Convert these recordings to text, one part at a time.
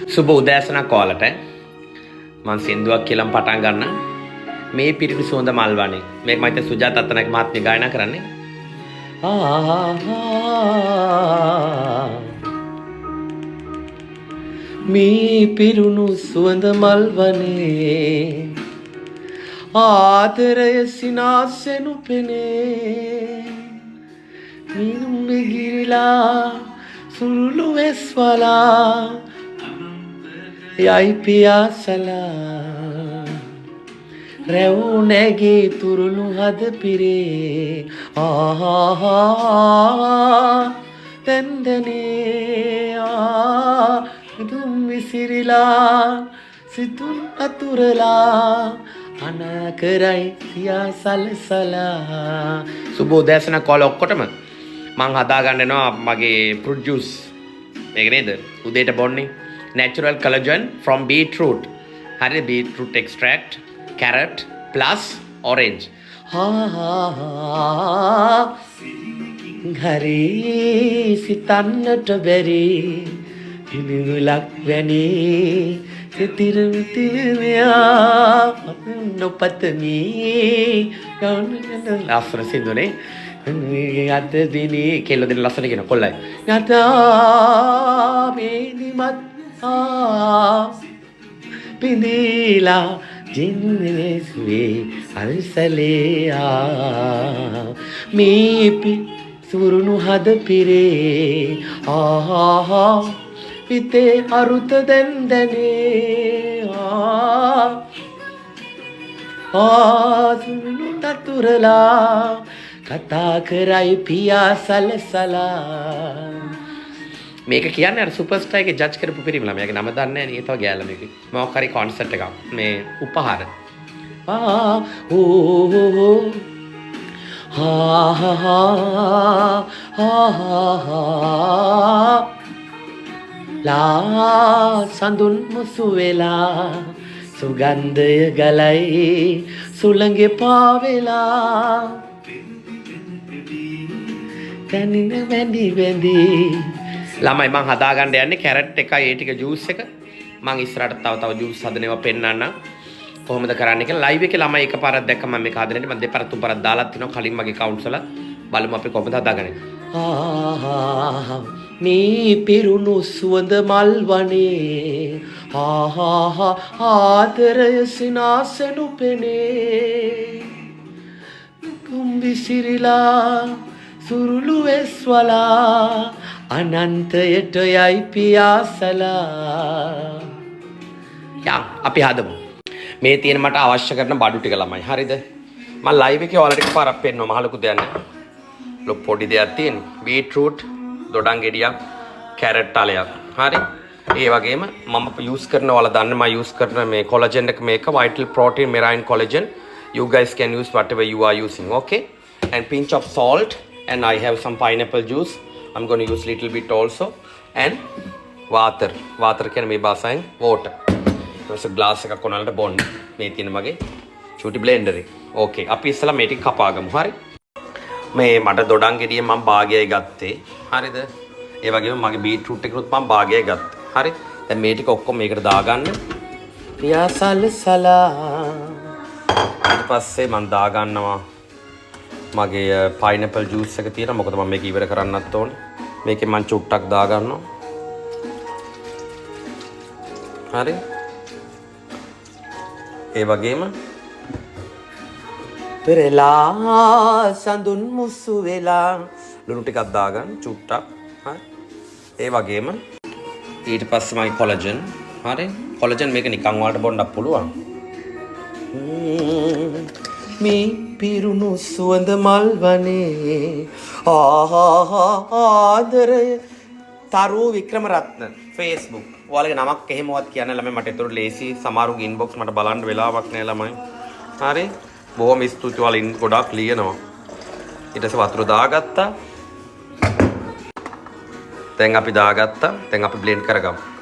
සුබ උදෑසනක් ඔයාලට. මම සින්දුවක් කියලා පටන් ගන්න. මේ පිරිණු සුවඳ මල් වනේ. මේක මම හිතේ සුජාත අත්තනායක මහත්මිය ගායනා කරන්නේ. මේ පිරුණු සුවඳ මල් වනේ ආදරය සිනාසෙනු පෙනේ මිනුම් ගිරිලා සුළුළු වෙස්වලා යයි පියාසලා රැව් නැගේ තුරුණු හද පිරේ තැන්දනේ දුම් විසිරිලා සිතුන් අතුරලා අනකරයි සියා සලසලා සුබෝදෑසන කොල ඔක්කොටම මං හදාගන්න යනවා මගේ fruit juice මේක නේද උදේට බොන්නේ natural collagen from beetroot හරිද beetroot extract carrot plus orange හරි සිතන්නට බැරි හිමිලක් වැනි සිතිරමිතිරයා නොපතමි ලස්සන සින්දුනේ අද දිනේ කෙල්ල දෙන ලස්සන කියන කොල්ලයි යතා මේනිමත් පිඳීලා ජින්නේස්වේ අල්සලයා මීපි සුරුණු හද පිරේ හිතේ අරුත දැන්දනේ සුරුණු තතුරලා කතා කරයි පියා සලසලා මේක කියන්නේ අර සුපර්ස්ටාර් එකේ ජජ් කරපු පිරිමි ළමයාගේ නම දන්නේ නැහැ නේ ඒතව ගෑල්ලා මේකේ මොකක් හරි කොන්සර්ට් එකක් මේ උපහාර ලා සඳුන් මුසු වෙලා සුගන්ධය ගලයි සුළඟේ පාවෙලා තනින වැඳි වැඳි ළමයි මං හදාගන්න යන්නේ කැරට් එකයි ඒ ටික ජූස් එක මං ඉස්සරහට තව ජූස් හදනවා පෙන්නන්න කොහොමද කරන්නේ කියලා ලයිව් එකේ ළමයි එකපාරක් දැක්කම මම මේක හදන්නේ මම දෙපාරක් තුන්පාරක් දාලා තිනවා කලින් මගේ කවුන්ට්ස් වල බලමු අපි කොහොමද හදාගන්නේ මේ පිරුණු සුවඳ මල් වනේ ආදරය සිනාසෙනු පෙනේ කුම්බිසිරිලා සුරුළු වෙස්වලා අනන්තයට යයි පියාසලා යා අපි හදමු මේ තියෙන මට අවශ්‍ය කරන බඩු ටික ළමයි හරිද මම ලයිව් එකේ ඔයාලට එකපාරක් පෙන්නනවා මහලුකු දෙයක් නෑ ලොක් පොඩි දෙයක් තියෙන බීට්රූට් දොඩම් ගෙඩියක් කැරට් තලයක් හරි ඒ වගේම මම යූස් කරන ඔයාලා දන්න මම යූස් කරන මේ කොලජන් එක මේක vital protein marine collagen you guys can use whatever you are using okay and pinch of salt and I have some pineapple juice I'm going to use little bit also and water කියන මේ භාෂාවෙන් water ඊට glass එකක් කොනලට බොන්න මේ තියෙන මගේ චූටි බ්ලෙන්ඩර් එක ඕකේ අපි ඉස්සලා මේ ටික කපාගමු හරි මේ මට දොඩම් ගෙඩිය මම භාගයයි ගත්තේ හරිද ඒ වගේම මගේ බීට්රූට් එකනොත් මම භාගයයි ගත්තේ හරි දැන් මේ ටික ඔක්කොම මේකට දාගන්න පියාසල්සලා ඊට පස්සේ මම දාගන්නවා මගේ පයිනැපල් ජූස් එක තියෙනවා මොකද මම මේක ඉවර කරන්නත් ඕනේ මේකේ මම චුට්ටක් දාගන්නවා හරි ඒ වගේම පෙරලා සඳුන් මුසු වෙලා ලුණු ටිකක් දාගන්න චුට්ටක් හරි ඒ වගේම ඊට පස්සේ මගේ කොලජන් හරි කොලජන් මේක නිකන් වලට බොන්නත් පුළුවන් මේ පිරුණු සුවඳ මල් වනේ ආදරය තරු වික්‍රමරත්න Facebook ඔයාලගේ නමක් එහෙමවත් කියන්න ළමයි මට ඒතර ලේසි සමහරුගේ ඉන්බොක්ස් මට බලන්න වෙලාවක් නෑ ළමයි හරි බොහොම ස්තුතියි ඔයාලා ගොඩාක් ලියනවා ඊට පස්සේ වතුර දාගත්තා දැන් අපි දාගත්තා දැන් අපි බ්ලෙන්ඩ් කරගමු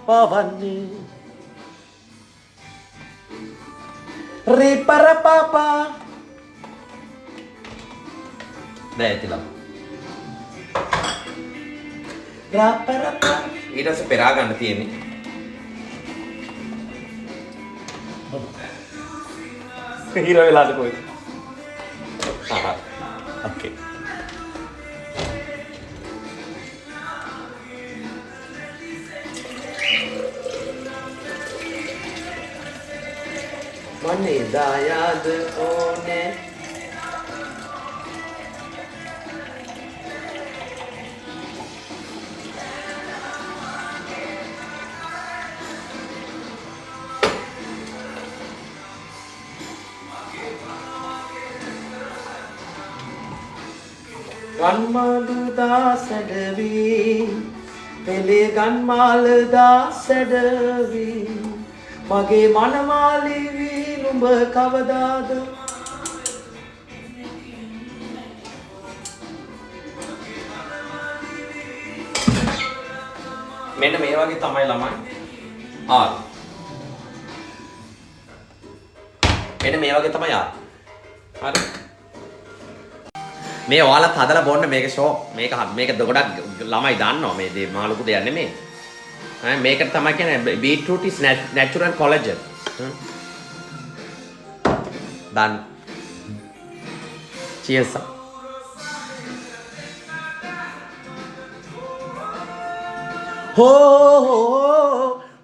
පවන්නේ රිපර පාපා දැතිලා රාපරපා ඊට පස්සේ පෙරා ගන්න තියෙන්නේ හිර වෙලාද කොහෙද ඕකේ මනේ දායාද ඕනේ ගන්මාළු දාසඩවී පෙළේ ගන්මාළදා සැඩවී මගේ මනමාලි වී නුඹ කවදාද මෙන්න මේ වගේ තමයි ළමයි ආ මෙන්න මේ වගේ තමයි ආ හරි මේ ඔයාලත් හදලා බොන්න මේක ෂෝ මේක ගොඩක් ළමයි දන්නවා මේ දේ මහ ලොකු දෙයක් නෙමෙයි මේකට තමයි කියන්නේ beetroot is natural collagen done cheers ho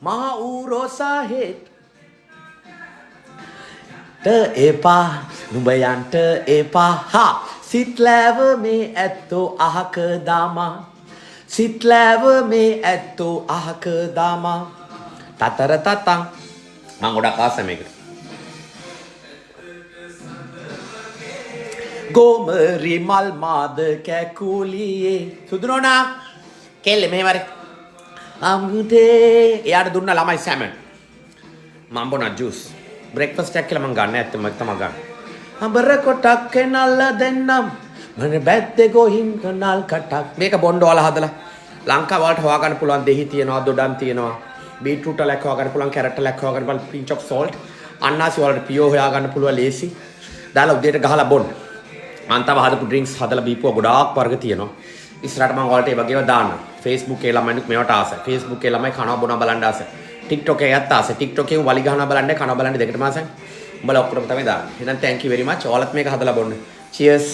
මහ ඌරෝ සාහෙත් ට එපා නුඹ යන්ට එපා හා සිත්ලෑව මේ ඇත්තෝ අහක දාමා සිත්ලෑව මේ ඇත්තෝ අහක දාමා තතර තතං මං ගොඩක් ආසයි මේකට ගෝමරි මල් මාද කැකුලියේ සුදුනෝනා කෙල්ල මෙහෙම හරි අම්ගුටේ එයාට දුන්න ළමයි සැමන් මම බොන ජූස් බ්‍රෙක්ෆාස්ට් එකක් කියලා මං ගන්න ඇත්තම තමයි ගන්න අඹර කොටක් කෙනල්ල දෙන්නම් මන බැද්දේ ගොහින් කනල් කටක් මේක බොණ්ඩ වල හදලා ලංකාව වලට හොයා ගන්න පුළුවන් දෙහි තියනවා දොඩම් තියනවා බීට්‍රූට් වල හොයා ගන්න පුළුවන් කැරට් වල හොයා ගන්න පුළුවන් පින්ච් ඔෆ් සෝල්ට් අන්නාසි වලට පියෝ හොයා ගන්න පුළුවන් ලේසි දාලා උදේට ගහලා බොන්න මම තව හදපු ඩ්‍රින්ක්ස් හදලා බීපුවා ගොඩාක් වර්ග තියෙනවා ඉස්සරහට මම ඔයාලට ඒ වගේව දාන්න Facebook එකේ ළමයිනුත් මේවට ආසයි Facebook එකේ ළමයි කනවා බොනවා බලන්න ආසයි TikTok එකේ යත් ආසයි TikTok එකේ වලි ගහනවා බලන්න කනවා බලන්න දෙකටම ආසයි උඹලා ඔක්කොම තමයි දාන්නේ එහෙනම් thank you very much ඔයාලත් මේක හදලා බොන්න cheers